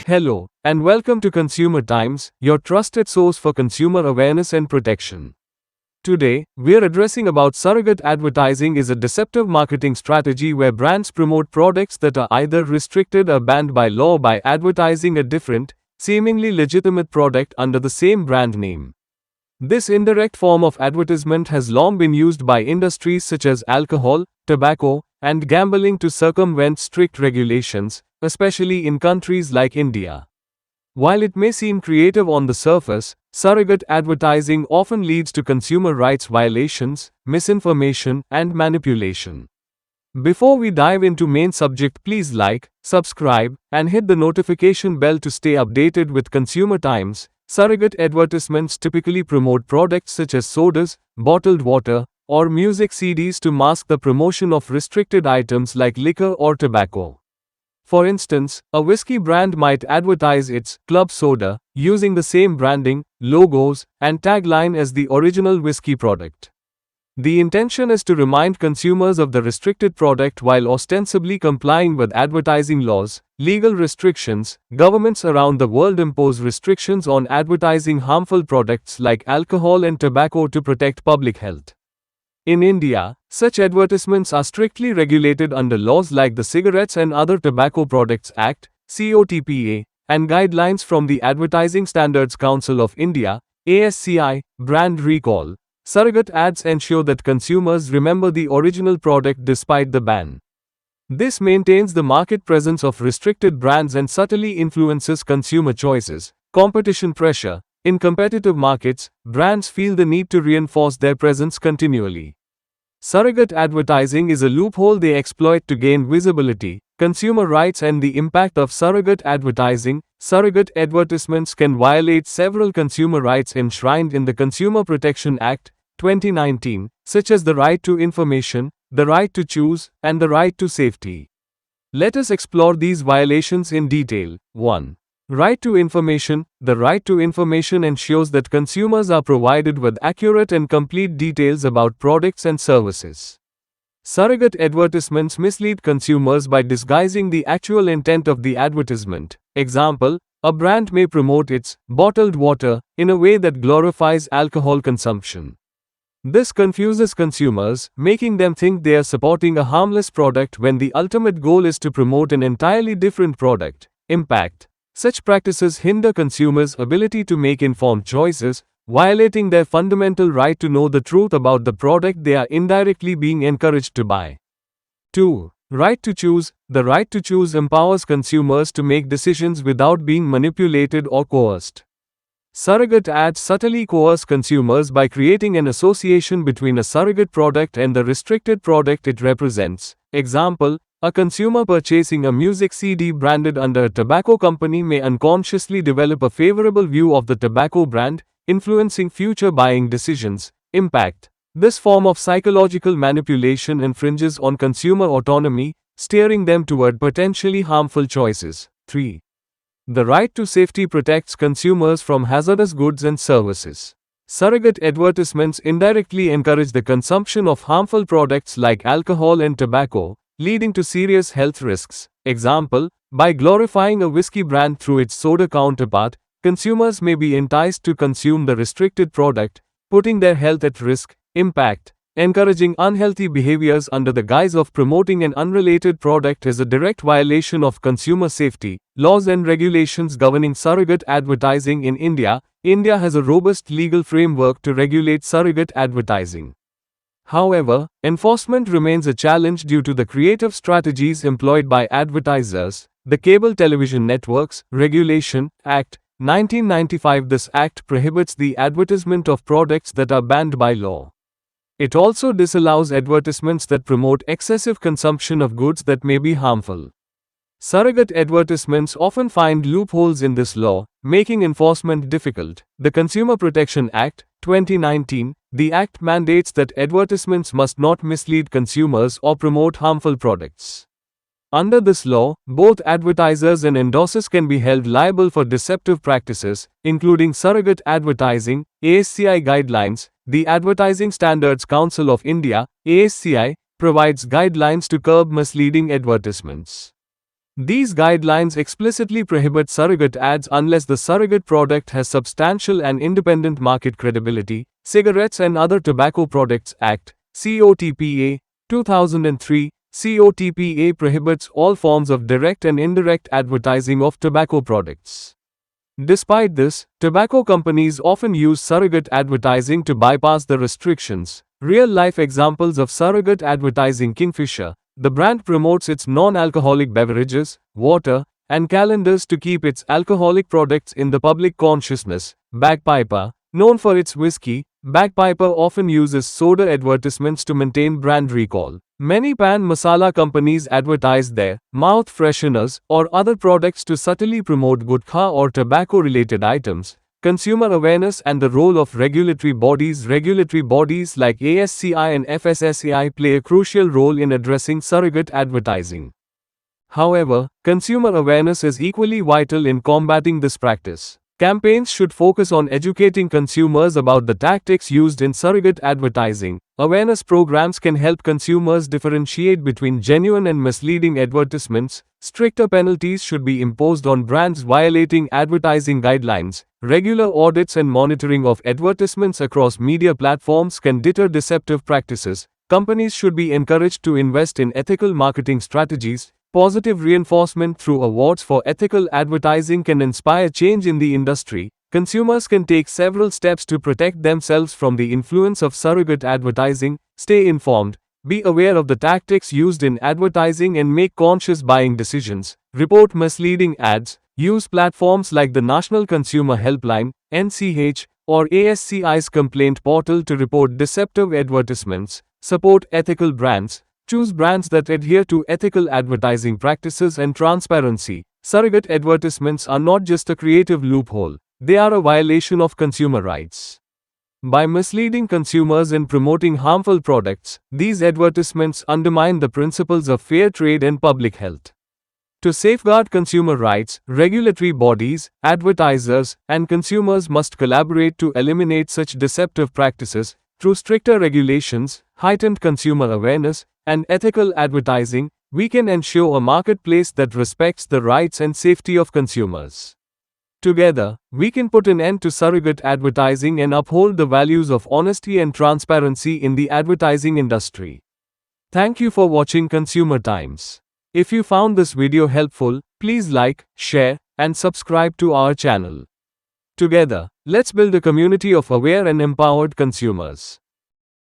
Hello, and welcome to Consumer Times, your trusted source for consumer awareness and protection. Today, we're addressing about surrogate advertising is a deceptive marketing strategy where brands promote products that are either restricted or banned by law by advertising a different, seemingly legitimate product under the same brand name. This indirect form of advertisement has long been used by industries such as alcohol, tobacco, and gambling to circumvent strict regulations, especially in countries like India. While it may seem creative on the surface, surrogate advertising often leads to consumer rights violations, misinformation, and manipulation. Before we dive into main subject, please like, subscribe, and hit the notification bell to stay updated with Consumer Times. Surrogate advertisements typically promote products such as sodas, bottled water, or music CDs to mask the promotion of restricted items like liquor or tobacco. For instance, a whiskey brand might advertise its club soda using the same branding, logos, and tagline as the original whiskey product. The intention is to remind consumers of the restricted product while ostensibly complying with advertising laws. Legal restrictions. Governments around the world impose restrictions on advertising harmful products like alcohol and tobacco to protect public health. In India, such advertisements are strictly regulated under laws like the Cigarettes and Other Tobacco Products Act, COTPA, and guidelines from the Advertising Standards Council of India, ASCI. Brand recall. Surrogate ads ensure that consumers remember the original product despite the ban. This maintains the market presence of restricted brands and subtly influences consumer choices. Competition pressure. In competitive markets, brands feel the need to reinforce their presence continually. Surrogate advertising is a loophole they exploit to gain visibility. Consumer rights and the impact of surrogate advertising. Surrogate advertisements can violate several consumer rights enshrined in the Consumer Protection Act, 2019, such as the right to information, the right to choose, and the right to safety. Let us explore these violations in detail. 1. Right to information. The right to information ensures that consumers are provided with accurate and complete details about products and services. Surrogate advertisements mislead consumers by disguising the actual intent of the advertisement. Example, a brand may promote its bottled water in a way that glorifies alcohol consumption. This confuses consumers, making them think they are supporting a harmless product when the ultimate goal is to promote an entirely different product. Impact. Such practices hinder consumers' ability to make informed choices, violating their fundamental right to know the truth about the product they are indirectly being encouraged to buy. 2. Right to choose. The right to choose empowers consumers to make decisions without being manipulated or coerced. Surrogate ads subtly coerce consumers by creating an association between a surrogate product and the restricted product it represents. Example, a consumer purchasing a music CD branded under a tobacco company may unconsciously develop a favorable view of the tobacco brand, influencing future buying decisions. Impact. This form of psychological manipulation infringes on consumer autonomy, steering them toward potentially harmful choices. 3. The right to safety protects consumers from hazardous goods and services. Surrogate advertisements indirectly encourage the consumption of harmful products like alcohol and tobacco, leading to serious health risks. Example, by glorifying a whiskey brand through its soda counterpart, consumers may be enticed to consume the restricted product, putting their health at risk. Impact. Encouraging unhealthy behaviors under the guise of promoting an unrelated product is a direct violation of consumer safety. Laws and regulations governing surrogate advertising in India. India has a robust legal framework to regulate surrogate advertising. However, enforcement remains a challenge due to the creative strategies employed by advertisers. The Cable Television Networks Regulation Act, 1995. This act prohibits the advertisement of products that are banned by law. It also disallows advertisements that promote excessive consumption of goods that may be harmful. Surrogate advertisements often find loopholes in this law, making enforcement difficult. The Consumer Protection Act, 2019. The Act mandates that advertisements must not mislead consumers or promote harmful products. Under this law, both advertisers and endorsers can be held liable for deceptive practices, including surrogate advertising. ASCI guidelines. The Advertising Standards Council of India, ASCI, provides guidelines to curb misleading advertisements. These guidelines explicitly prohibit surrogate ads unless the surrogate product has substantial and independent market credibility. Cigarettes and Other Tobacco Products Act, COTPA, 2003. COTPA prohibits all forms of direct and indirect advertising of tobacco products. Despite this, tobacco companies often use surrogate advertising to bypass the restrictions. Real-life examples of surrogate advertising: Kingfisher. The brand promotes its non-alcoholic beverages, water, and calendars to keep its alcoholic products in the public consciousness. Bagpiper. Known for its whiskey, Bagpiper often uses soda advertisements to maintain brand recall. Many pan masala companies advertise their mouth fresheners or other products to subtly promote gutkha or tobacco-related items. Consumer awareness and the role of regulatory bodies. Regulatory bodies like ASCI and FSSAI play a crucial role in addressing surrogate advertising. However, consumer awareness is equally vital in combating this practice. Campaigns should focus on educating consumers about the tactics used in surrogate advertising. Awareness programs can help consumers differentiate between genuine and misleading advertisements. Stricter penalties should be imposed on brands violating advertising guidelines. Regular audits and monitoring of advertisements across media platforms can deter deceptive practices. Companies should be encouraged to invest in ethical marketing strategies. Positive reinforcement through awards for ethical advertising can inspire change in the industry. Consumers can take several steps to protect themselves from the influence of surrogate advertising. Stay informed, be aware of the tactics used in advertising, and make conscious buying decisions. Report misleading ads. Use platforms like the National Consumer Helpline, NCH, or ASCI's complaint portal to report deceptive advertisements. Support ethical brands. Choose brands that adhere to ethical advertising practices and transparency. Surrogate advertisements are not just a creative loophole, they are a violation of consumer rights. By misleading consumers and promoting harmful products, these advertisements undermine the principles of fair trade and public health. To safeguard consumer rights, regulatory bodies, advertisers, and consumers must collaborate to eliminate such deceptive practices. Through stricter regulations, heightened consumer awareness, and ethical advertising, we can ensure a marketplace that respects the rights and safety of consumers. Together, we can put an end to surrogate advertising and uphold the values of honesty and transparency in the advertising industry. Thank you for watching Consumer Times. If you found this video helpful, please like, share, and subscribe to our channel. Together, let's build a community of aware and empowered consumers.